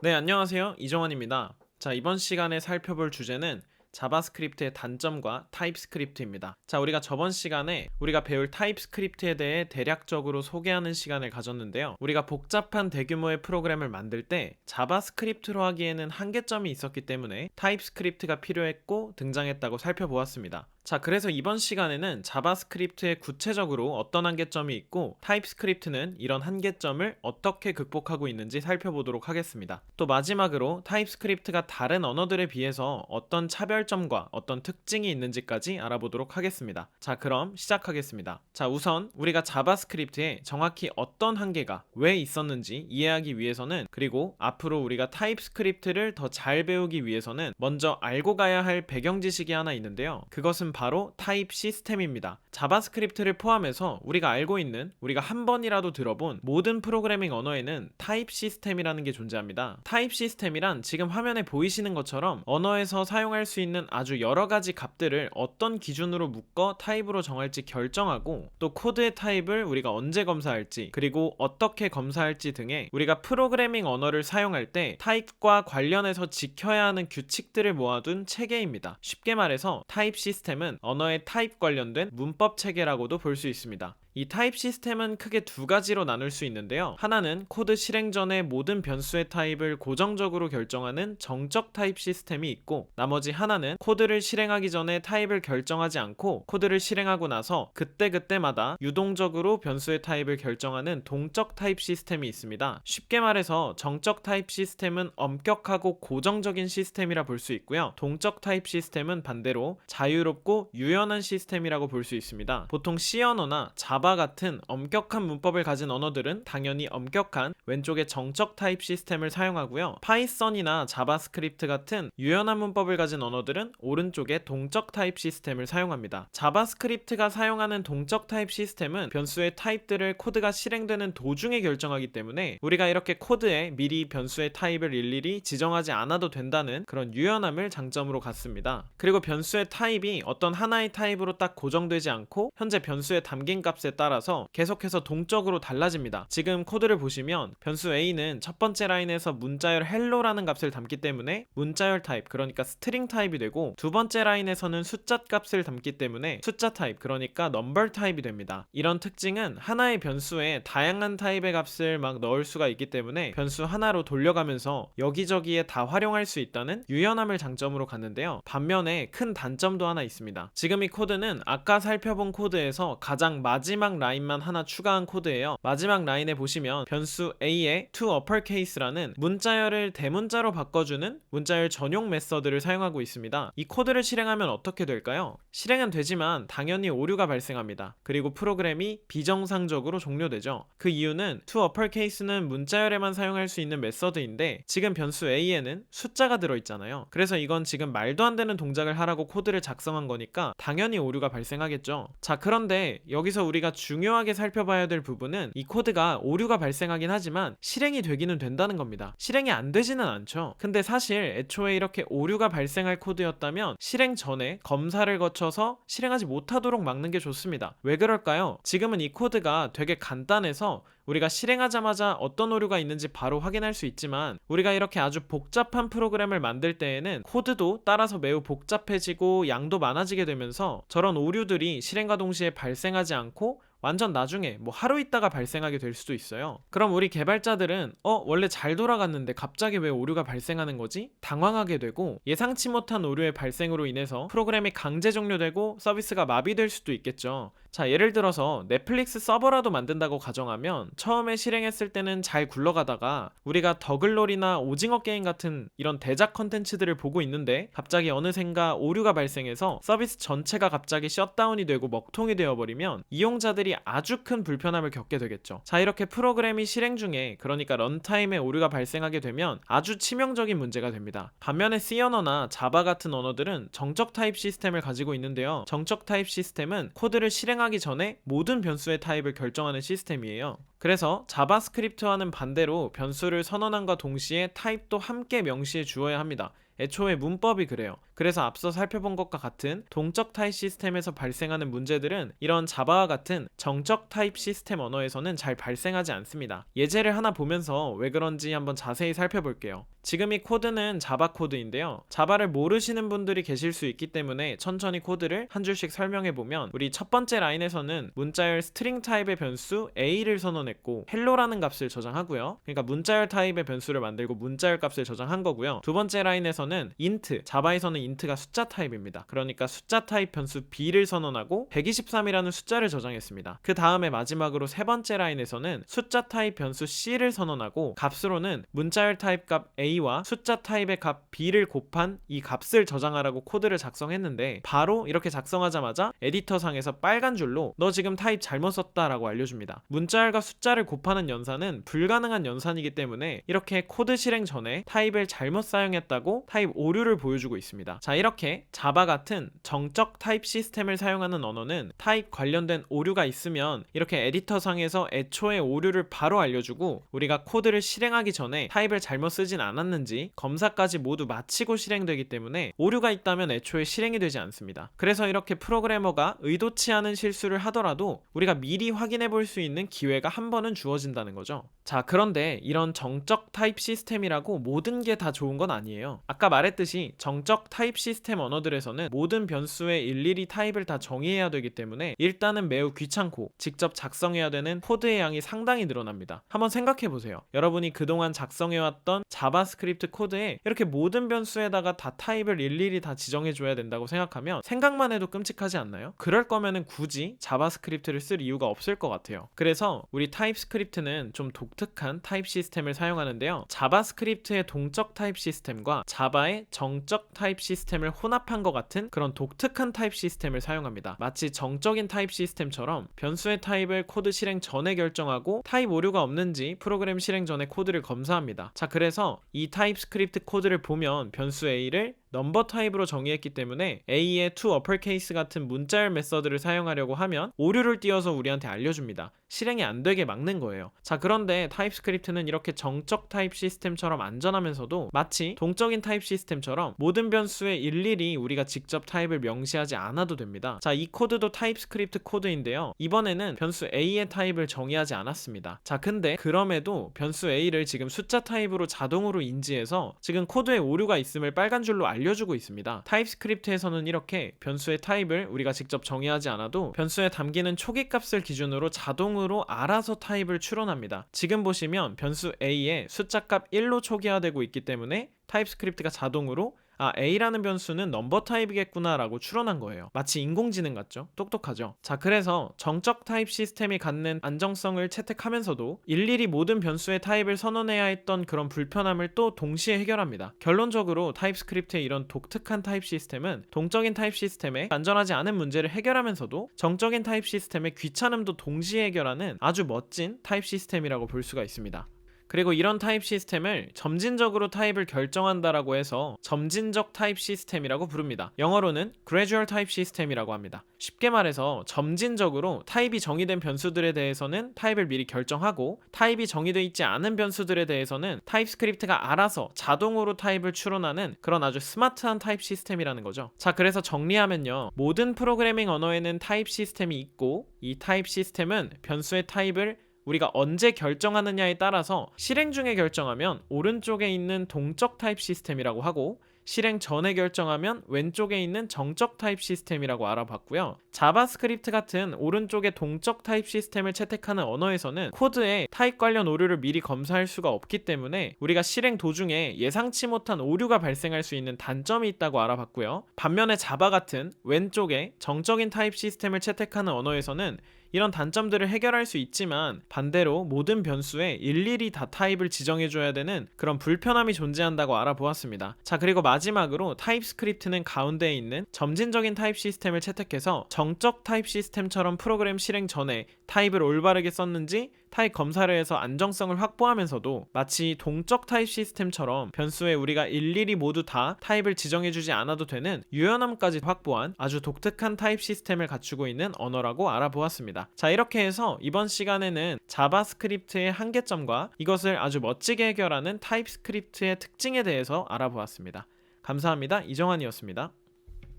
네, 안녕하세요. 이정환입니다. 자, 이번 시간에 살펴볼 주제는 자바스크립트의 단점과 타입스크립트입니다. 자, 우리가 저번 시간에 우리가 배울 타입스크립트에 대해 대략적으로 소개하는 시간을 가졌는데요. 우리가 복잡한 대규모의 프로그램을 만들 때 자바스크립트로 하기에는 한계점이 있었기 때문에 타입스크립트가 필요했고 등장했다고 살펴보았습니다. 자, 그래서 이번 시간에는 자바스크립트에 구체적으로 어떤 한계점이 있고 타입스크립트는 이런 한계점을 어떻게 극복하고 있는지 살펴보도록 하겠습니다. 또 마지막으로 타입스크립트가 다른 언어들에 비해서 어떤 차별점과 어떤 특징이 있는지까지 알아보도록 하겠습니다. 자, 그럼 시작하겠습니다. 자, 우선 우리가 자바스크립트에 정확히 어떤 한계가 왜 있었는지 이해하기 위해서는, 그리고 앞으로 우리가 타입스크립트를 더 잘 배우기 위해서는 먼저 알고 가야 할 배경 지식이 하나 있는데요. 그것은 바로 타입 시스템입니다. 자바스크립트를 포함해서 우리가 알고 있는, 우리가 한 번이라도 들어본 모든 프로그래밍 언어에는 타입 시스템이라는 게 존재합니다. 타입 시스템이란 지금 화면에 보이시는 것처럼 언어에서 사용할 수 있는 아주 여러 가지 값들을 어떤 기준으로 묶어 타입으로 정할지 결정하고, 또 코드의 타입을 우리가 언제 검사할지, 그리고 어떻게 검사할지 등의 우리가 프로그래밍 언어를 사용할 때 타입과 관련해서 지켜야 하는 규칙들을 모아둔 체계입니다. 쉽게 말해서 타입 시스템은 언어의 타입 관련된 문법 체계라고도 볼 수 있습니다. 이 타입 시스템은 크게 두 가지로 나눌 수 있는데요. 하나는 코드 실행 전에 모든 변수의 타입을 고정적으로 결정하는 정적 타입 시스템이 있고, 나머지 하나는 코드를 실행하기 전에 타입을 결정하지 않고 코드를 실행하고 나서 그때그때마다 유동적으로 변수의 타입을 결정하는 동적 타입 시스템이 있습니다. 쉽게 말해서 정적 타입 시스템은 엄격하고 고정적인 시스템이라 볼 수 있고요. 동적 타입 시스템은 반대로 자유롭고 유연한 시스템이라고 볼 수 있습니다. 보통 C 언어나 자바 같은 엄격한 문법을 가진 언어들은 당연히 엄격한 왼쪽의 정적 타입 시스템을 사용하고요. 파이썬이나 자바스크립트 같은 유연한 문법을 가진 언어들은 오른쪽의 동적 타입 시스템을 사용합니다. 자바스크립트가 사용하는 동적 타입 시스템은 변수의 타입들을 코드가 실행되는 도중에 결정하기 때문에 우리가 이렇게 코드에 미리 변수의 타입을 일일이 지정하지 않아도 된다는 그런 유연함을 장점으로 갖습니다. 그리고 변수의 타입이 어떤 하나의 타입으로 딱 고정되지 않고 현재 변수에 담긴 값에 따라서 계속해서 동적으로 달라집니다. 지금 코드를 보시면 변수 A는 첫 번째 라인에서 문자열 hello라는 값을 담기 때문에 문자열 타입, 그러니까 스트링 타입이 되고, 두 번째 라인에서는 숫자 값을 담기 때문에 숫자 타입, 그러니까 넘버 타입이 됩니다. 이런 특징은 하나의 변수에 다양한 타입의 값을 막 넣을 수가 있기 때문에 변수 하나로 돌려가면서 여기저기에 다 활용할 수 있다는 유연함을 장점으로 갖는데요. 반면에 큰 단점도 하나 있습니다. 지금 이 코드는 아까 살펴본 코드에서 가장 마지막 라인만 하나 추가한 코드예요. 마지막 라인에 보시면 변수 A의 to uppercase라는 문자열을 대문자로 바꿔주는 문자열 전용 메서드를 사용하고 있습니다. 이 코드를 실행하면 어떻게 될까요? 실행은 되지만 당연히 오류가 발생합니다. 그리고 프로그램이 비정상적으로 종료되죠. 그 이유는 to uppercase는 문자열에만 사용할 수 있는 메서드인데 지금 변수 A에는 숫자가 들어있잖아요. 그래서 이건 지금 말도 안 되는 동작을 하라고 코드를 작성한 거니까 당연히 오류가 발생하겠죠. 자, 그런데 여기서 우리가 중요하게 살펴봐야 될 부분은 이 코드가 오류가 발생하긴 하지만 실행이 되기는 된다는 겁니다. 실행이 안 되지는 않죠. 근데 사실 애초에 이렇게 오류가 발생할 코드였다면 실행 전에 검사를 거쳐서 실행하지 못하도록 막는 게 좋습니다. 왜 그럴까요? 지금은 이 코드가 되게 간단해서 우리가 실행하자마자 어떤 오류가 있는지 바로 확인할 수 있지만, 우리가 이렇게 아주 복잡한 프로그램을 만들 때에는 코드도 따라서 매우 복잡해지고 양도 많아지게 되면서 저런 오류들이 실행과 동시에 발생하지 않고 완전 나중에 하루 있다가 발생하게 될 수도 있어요. 그럼 우리 개발자들은 원래 잘 돌아갔는데 갑자기 왜 오류가 발생하는 거지? 당황하게 되고, 예상치 못한 오류의 발생으로 인해서 프로그램이 강제 종료되고 서비스가 마비될 수도 있겠죠. 자, 예를 들어서 넷플릭스 서버라도 만든다고 가정하면 처음에 실행했을 때는 잘 굴러가다가 우리가 더글놀이나 오징어 게임 같은 이런 대작 컨텐츠들을 보고 있는데 갑자기 어느샌가 오류가 발생해서 서비스 전체가 갑자기 셧다운이 되고 먹통이 되어버리면 이용자들이 아주 큰 불편함을 겪게 되겠죠. 자, 이렇게 프로그램이 실행 중에, 그러니까 런타임에 오류가 발생하게 되면 아주 치명적인 문제가 됩니다. 반면에 C 언어나 자바 같은 언어들은 정적 타입 시스템을 가지고 있는데요. 정적 타입 시스템은 코드를 실행하기 전에 모든 변수의 타입을 결정하는 시스템이에요. 그래서 자바스크립트와는 반대로 변수를 선언함과 동시에 타입도 함께 명시해 주어야 합니다. 애초에 문법이 그래요. 그래서 앞서 살펴본 것과 같은 동적 타입 시스템에서 발생하는 문제들은 이런 자바와 같은 정적 타입 시스템 언어에서는 잘 발생하지 않습니다. 예제를 하나 보면서 왜 그런지 한번 자세히 살펴볼게요. 지금 이 코드는 자바 코드인데요. 자바를 모르시는 분들이 계실 수 있기 때문에 천천히 코드를 한 줄씩 설명해보면, 우리 첫 번째 라인에서는 문자열 스트링 타입의 변수 a를 선언했고 hello라는 값을 저장하고요. 그러니까 문자열 타입의 변수를 만들고 문자열 값을 저장한 거고요. 두 번째 라인에서는 int, 자바에서는 int가 숫자 타입입니다. 그러니까 숫자 타입 변수 b를 선언하고 123이라는 숫자를 저장했습니다. 그 다음에 마지막으로 세 번째 라인에서는 숫자 타입 변수 c를 선언하고 값으로는 문자열 타입 값 a와 숫자 타입의 값 b를 곱한 이 값을 저장하라고 코드를 작성했는데, 바로 이렇게 작성하자마자 에디터 상에서 빨간 줄로 너 지금 타입 잘못 썼다 라고 알려줍니다. 문자열과 숫자를 곱하는 연산은 불가능한 연산이기 때문에 이렇게 코드 실행 전에 타입을 잘못 사용했다고 타입 오류를 보여주고 있습니다. 자, 이렇게 자바 같은 정적 타입 시스템을 사용하는 언어는 타입 관련된 오류가 있으면 이렇게 에디터 상에서 애초에 오류를 바로 알려주고, 우리가 코드를 실행하기 전에 타입을 잘못 쓰진 않았는지 검사까지 모두 마치고 실행되기 때문에 오류가 있다면 애초에 실행이 되지 않습니다. 그래서 이렇게 프로그래머가 의도치 않은 실수를 하더라도 우리가 미리 확인해 볼 수 있는 기회가 한 번은 주어진다는 거죠. 자, 그런데 이런 정적 타입 시스템이라고 모든 게 다 좋은 건 아니에요. 아까 말했듯이 정적 타입 시스템 언어들에서는 모든 변수에 일일이 타입을 다 정의해야 되기 때문에 일단은 매우 귀찮고 직접 작성해야 되는 코드의 양이 상당히 늘어납니다. 한번 생각해 보세요. 여러분이 그동안 작성해왔던 자바스크립트 코드에 이렇게 모든 변수에다가 다 타입을 일일이 다 지정해줘야 된다고 생각하면 생각만 해도 끔찍하지 않나요? 그럴 거면은 굳이 자바스크립트를 쓸 이유가 없을 것 같아요. 그래서 우리 타입스크립트는 좀 독특한 타입 시스템을 사용하는데요. 자바스크립트의 동적 타입 시스템과 자바의 정적 타입 시스템을 혼합한 것 같은 그런 독특한 타입 시스템을 사용합니다. 마치 정적인 타입 시스템처럼 변수의 타입을 코드 실행 전에 결정하고 타입 오류가 없는지 프로그램 실행 전에 코드를 검사합니다. 자, 그래서 이 타입스크립트 코드를 보면 변수 a를 넘버 타입으로 정의했기 때문에 a의 to uppercase 같은 문자열 메서드를 사용하려고 하면 오류를 띄워서 우리한테 알려줍니다. 실행이 안 되게 막는 거예요. 자, 그런데 타입스크립트는 이렇게 정적 타입 시스템처럼 안전하면서도 마치 동적인 타입 시스템처럼 모든 변수에 일일이 우리가 직접 타입을 명시하지 않아도 됩니다. 자, 이 코드도 타입스크립트 코드인데요. 이번에는 변수 a의 타입을 정의하지 않았습니다. 자, 근데 그럼에도 변수 a를 지금 숫자 타입으로 자동으로 인지해서 지금 코드에 오류가 있음을 빨간 줄로 알려주고 있습니다. 타입스크립트에서는 이렇게 변수의 타입을 우리가 직접 정의하지 않아도 변수에 담기는 초기 값을 기준으로 자동으로 알아서 타입을 추론합니다. 지금 보시면 변수 a에 숫자값 1로 초기화되고 있기 때문에 타입스크립트가 자동으로 a라는 변수는 넘버 타입이겠구나 라고 추론한 거예요. 마치 인공지능 같죠? 똑똑하죠? 자, 그래서 정적 타입 시스템이 갖는 안정성을 채택하면서도 일일이 모든 변수의 타입을 선언해야 했던 그런 불편함을 또 동시에 해결합니다. 결론적으로 타입스크립트의 이런 독특한 타입 시스템은 동적인 타입 시스템에 안전하지 않은 문제를 해결하면서도 정적인 타입 시스템의 귀찮음도 동시에 해결하는 아주 멋진 타입 시스템이라고 볼 수가 있습니다. 그리고 이런 타입 시스템을 점진적으로 타입을 결정한다라고 해서 점진적 타입 시스템이라고 부릅니다. 영어로는 gradual type system이라고 합니다. 쉽게 말해서 점진적으로 타입이 정의된 변수들에 대해서는 타입을 미리 결정하고, 타입이 정의되어 있지 않은 변수들에 대해서는 타입스크립트가 알아서 자동으로 타입을 추론하는 그런 아주 스마트한 타입 시스템이라는 거죠. 자, 그래서 정리하면요, 모든 프로그래밍 언어에는 타입 시스템이 있고, 이 타입 시스템은 변수의 타입을 우리가 언제 결정하느냐에 따라서 실행 중에 결정하면 오른쪽에 있는 동적 타입 시스템이라고 하고, 실행 전에 결정하면 왼쪽에 있는 정적 타입 시스템이라고 알아봤고요. 자바스크립트 같은 오른쪽에 동적 타입 시스템을 채택하는 언어에서는 코드에 타입 관련 오류를 미리 검사할 수가 없기 때문에 우리가 실행 도중에 예상치 못한 오류가 발생할 수 있는 단점이 있다고 알아봤고요. 반면에 자바 같은 왼쪽에 정적인 타입 시스템을 채택하는 언어에서는 이런 단점들을 해결할 수 있지만 반대로 모든 변수에 일일이 다 타입을 지정해줘야 되는 그런 불편함이 존재한다고 알아보았습니다. 자, 그리고 마지막으로 타입스크립트는 가운데에 있는 점진적인 타입 시스템을 채택해서 정적 타입 시스템처럼 프로그램 실행 전에 타입을 올바르게 썼는지 타입 검사를 해서 안정성을 확보하면서도 마치 동적 타입 시스템처럼 변수에 우리가 일일이 모두 다 타입을 지정해주지 않아도 되는 유연함까지 확보한 아주 독특한 타입 시스템을 갖추고 있는 언어라고 알아보았습니다. 자, 이렇게 해서 이번 시간에는 자바스크립트의 한계점과 이것을 아주 멋지게 해결하는 타입스크립트의 특징에 대해서 알아보았습니다. 감사합니다. 이정환이었습니다.